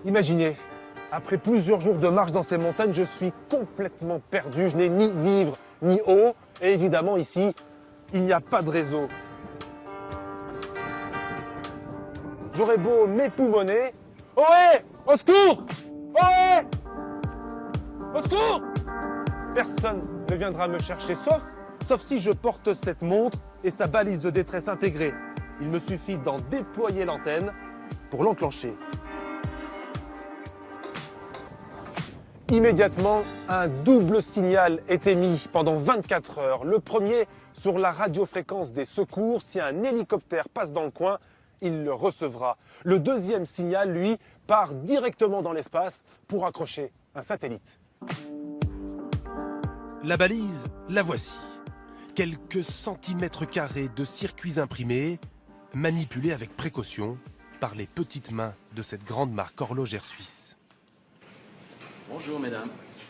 Imaginez, après plusieurs jours de marche dans ces montagnes, je suis complètement perdu. Je n'ai ni vivre, ni eau. Et évidemment, ici, il n'y a pas de réseau. J'aurais beau m'époumoner. Ohé! Au secours! Ohé! Au secours! Personne ne viendra me chercher, sauf si je porte cette montre et sa balise de détresse intégrée. Il me suffit d'en déployer l'antenne pour l'enclencher. Immédiatement, un double signal est émis pendant 24 heures. Le premier sur la radiofréquence des secours. Si un hélicoptère passe dans le coin, il le recevra. Le deuxième signal, lui, part directement dans l'espace pour accrocher un satellite. La balise, la voici. Quelques centimètres carrés de circuits imprimés, manipulés avec précaution par les petites mains de cette grande marque horlogère suisse. Bonjour mesdames.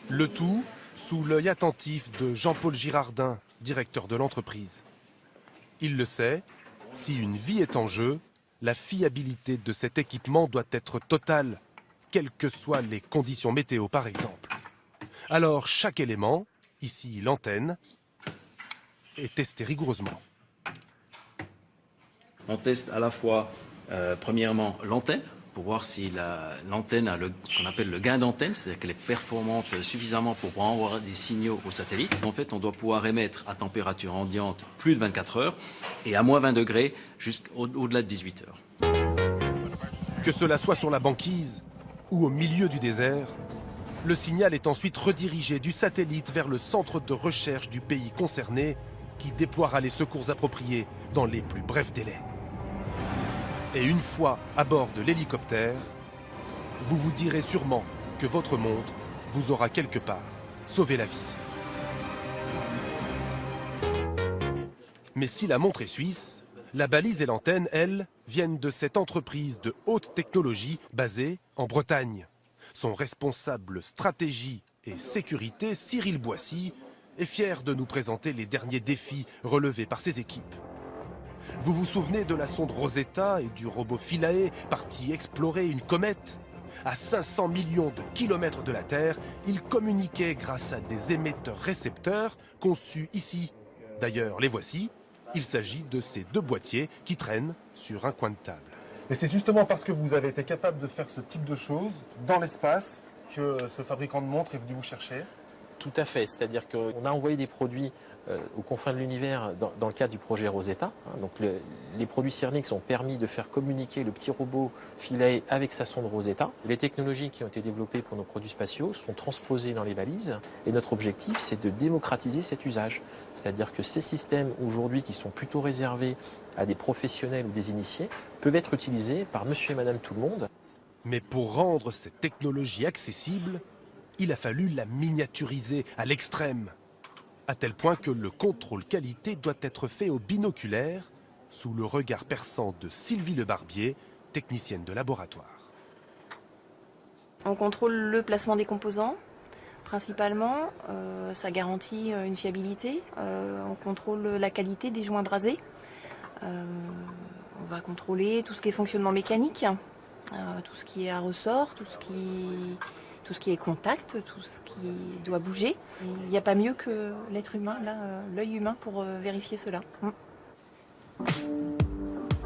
Le tout sous l'œil attentif de Jean-Paul Girardin, directeur de l'entreprise. Il le sait, si une vie est en jeu, la fiabilité de cet équipement doit être totale, quelles que soient les conditions météo par exemple. Alors chaque élément, ici l'antenne, est testé rigoureusement. On teste à la fois, premièrement, l'antenne, pour voir si l'antenne a ce qu'on appelle le gain d'antenne, c'est-à-dire qu'elle est performante suffisamment pour envoyer des signaux au satellite. En fait, on doit pouvoir émettre à température ambiante plus de 24 heures et à moins 20 degrés jusqu'au-delà de 18 heures. Que cela soit sur la banquise ou au milieu du désert, le signal est ensuite redirigé du satellite vers le centre de recherche du pays concerné qui déploiera les secours appropriés dans les plus brefs délais. Et une fois à bord de l'hélicoptère, vous vous direz sûrement que votre montre vous aura quelque part sauvé la vie. Mais si la montre est suisse, la balise et l'antenne, elles, viennent de cette entreprise de haute technologie basée en Bretagne. Son responsable stratégie et sécurité, Cyril Boissy, est fier de nous présenter les derniers défis relevés par ses équipes. Vous vous souvenez de la sonde Rosetta et du robot Philae parti explorer une comète? À 500 millions de kilomètres de la Terre, ils communiquaient grâce à des émetteurs-récepteurs conçus ici. D'ailleurs, les voici. Il s'agit de ces deux boîtiers qui traînent sur un coin de table. Et c'est justement parce que vous avez été capable de faire ce type de choses dans l'espace que ce fabricant de montres est venu vous chercher? Tout à fait, c'est-à-dire qu'on a envoyé des produits aux confins de l'univers dans le cadre du projet Rosetta. Donc les produits Cyrnix ont permis de faire communiquer le petit robot Philae avec sa sonde Rosetta. Les technologies qui ont été développées pour nos produits spatiaux sont transposées dans les balises et notre objectif c'est de démocratiser cet usage. C'est-à-dire que ces systèmes aujourd'hui qui sont plutôt réservés à des professionnels ou des initiés peuvent être utilisés par monsieur et madame tout le monde. Mais pour rendre cette technologie accessible, il a fallu la miniaturiser à l'extrême, à tel point que le contrôle qualité doit être fait au binoculaire, sous le regard perçant de Sylvie Lebarbier, technicienne de laboratoire. On contrôle le placement des composants, principalement. Ça garantit une fiabilité. On contrôle la qualité des joints brasés. On va contrôler tout ce qui est fonctionnement mécanique, tout ce qui est à ressort, tout ce qui est contact, tout ce qui doit bouger. Il n'y a pas mieux que l'être humain, l'œil humain pour vérifier cela.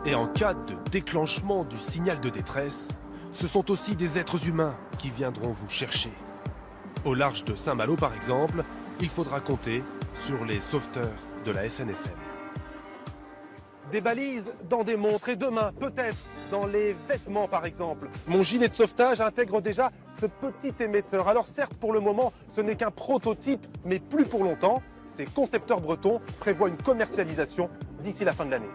Et en cas de déclenchement du signal de détresse, ce sont aussi des êtres humains qui viendront vous chercher. Au large de Saint-Malo par exemple, il faudra compter sur les sauveteurs de la SNSM. Des balises dans des montres et demain, peut-être, dans les vêtements par exemple. Mon gilet de sauvetage intègre déjà ce petit émetteur. Alors certes, pour le moment, ce n'est qu'un prototype, mais plus pour longtemps. Ces concepteurs bretons prévoient une commercialisation d'ici la fin de l'année.